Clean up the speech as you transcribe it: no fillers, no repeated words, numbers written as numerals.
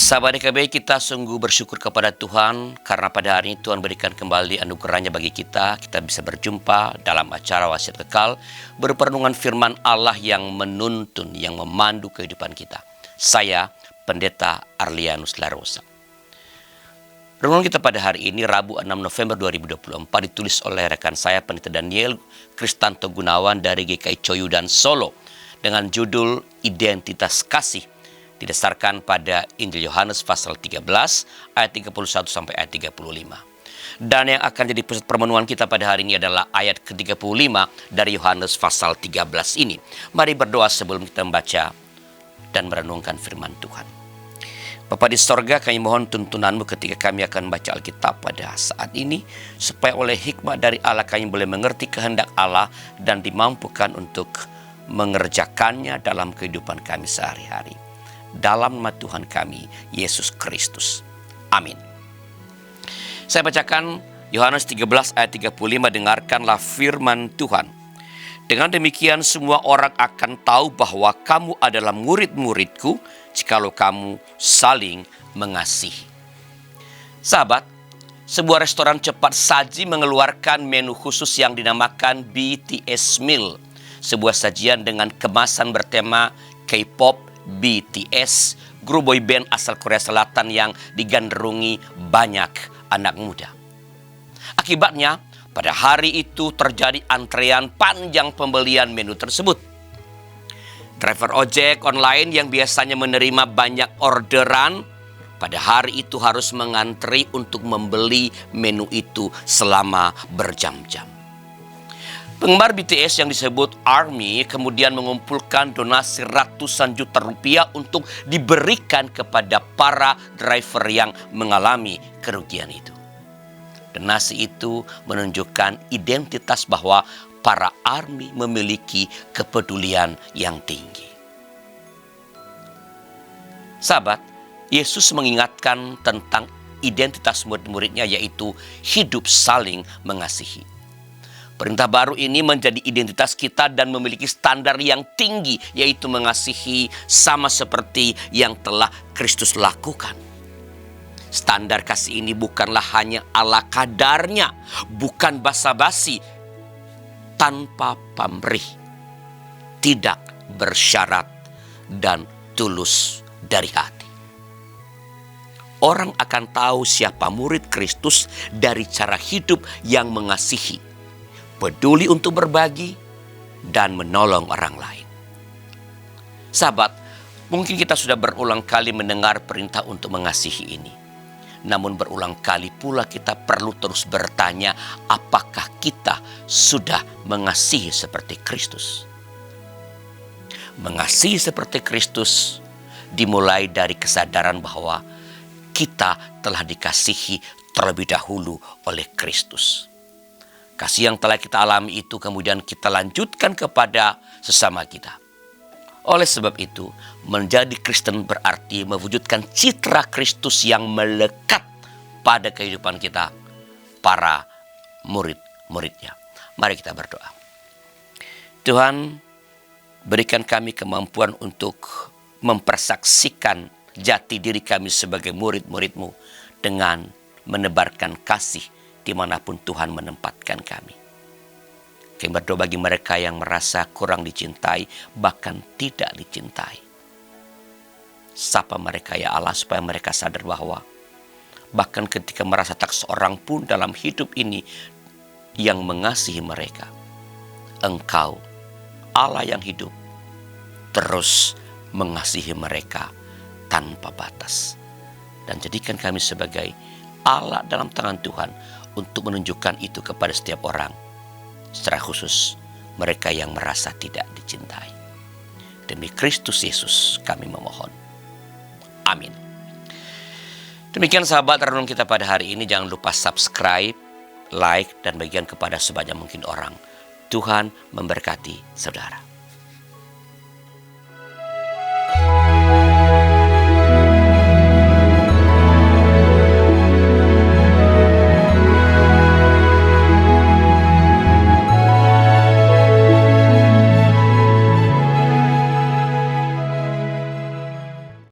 Sahabat DKB, kita sungguh bersyukur kepada Tuhan karena pada hari ini Tuhan berikan kembali anugerahnya bagi kita. Kita bisa berjumpa dalam acara Wasiat Kekal, berperenungan firman Allah yang menuntun, yang memandu kehidupan kita. Saya, Pendeta Arlianus Larosa. Renungan kita pada hari ini, Rabu 6 November 2024, ditulis oleh rekan saya, Pendeta Daniel Kristanto Gunawan dari GKI Coyudan Solo, dengan judul Identitas Kasih, didasarkan pada Injil Yohanes pasal 13 ayat 31 sampai ayat 35. Dan yang akan jadi pusat permenuhan kita pada hari ini adalah ayat ke-35 dari Yohanes pasal 13 ini. Mari berdoa sebelum kita membaca dan merenungkan firman Tuhan. Bapa di sorga, kami mohon tuntunanmu ketika kami akan membaca Alkitab pada saat ini, supaya oleh hikmat dari Allah kami boleh mengerti kehendak Allah dan dimampukan untuk mengerjakannya dalam kehidupan kami sehari-hari. Dalam nama Tuhan kami, Yesus Kristus. Amin. Saya bacakan Yohanes 13 ayat 35, dengarkanlah firman Tuhan. Dengan demikian semua orang akan tahu bahwa kamu adalah murid-muridku, jikalau kamu saling mengasihi. Sahabat, sebuah restoran cepat saji mengeluarkan menu khusus yang dinamakan BTS Meal, sebuah sajian dengan kemasan bertema K-pop, BTS, grup boy band asal Korea Selatan yang digandrungi banyak anak muda. Akibatnya, pada hari itu terjadi antrean panjang pembelian menu tersebut. Driver ojek online yang biasanya menerima banyak orderan, pada hari itu harus mengantri untuk membeli menu itu selama berjam-jam. Penggemar BTS yang disebut ARMY kemudian mengumpulkan donasi ratusan juta rupiah untuk diberikan kepada para driver yang mengalami kerugian itu. Donasi itu menunjukkan identitas bahwa para ARMY memiliki kepedulian yang tinggi. Sahabat, Yesus mengingatkan tentang identitas murid-muridnya, yaitu hidup saling mengasihi. Perintah baru ini menjadi identitas kita dan memiliki standar yang tinggi, yaitu mengasihi sama seperti yang telah Kristus lakukan. Standar kasih ini bukanlah hanya ala kadarnya, bukan basa-basi, tanpa pamrih, tidak bersyarat, dan tulus dari hati. Orang akan tahu siapa murid Kristus dari cara hidup yang mengasihi, peduli untuk berbagi, dan menolong orang lain. Sahabat, mungkin kita sudah berulang kali mendengar perintah untuk mengasihi ini. Namun berulang kali pula kita perlu terus bertanya, apakah kita sudah mengasihi seperti Kristus? Mengasihi seperti Kristus dimulai dari kesadaran bahwa kita telah dikasihi terlebih dahulu oleh Kristus. Kasih yang telah kita alami itu kemudian kita lanjutkan kepada sesama kita. Oleh sebab itu, menjadi Kristen berarti mewujudkan citra Kristus yang melekat pada kehidupan kita, para murid-muridnya. Mari kita berdoa. Tuhan, berikan kami kemampuan untuk mempersaksikan jati diri kami sebagai murid-murid-Mu dengan menebarkan kasih dimanapun Tuhan menempatkan kami. Kami berdoa bagi mereka yang merasa kurang dicintai, bahkan tidak dicintai. Sapa mereka ya Allah, supaya mereka sadar bahwa bahkan ketika merasa tak seorang pun dalam hidup ini yang mengasihi mereka, Engkau, Allah yang hidup, terus mengasihi mereka tanpa batas. Dan jadikan kami sebagai Allah dalam tangan Tuhan untuk menunjukkan itu kepada setiap orang, secara khusus mereka yang merasa tidak dicintai. Demi Kristus Yesus kami memohon. Amin. Demikian sahabat renung kita pada hari ini. Jangan lupa subscribe, like, dan bagikan kepada sebanyak mungkin orang. Tuhan memberkati saudara.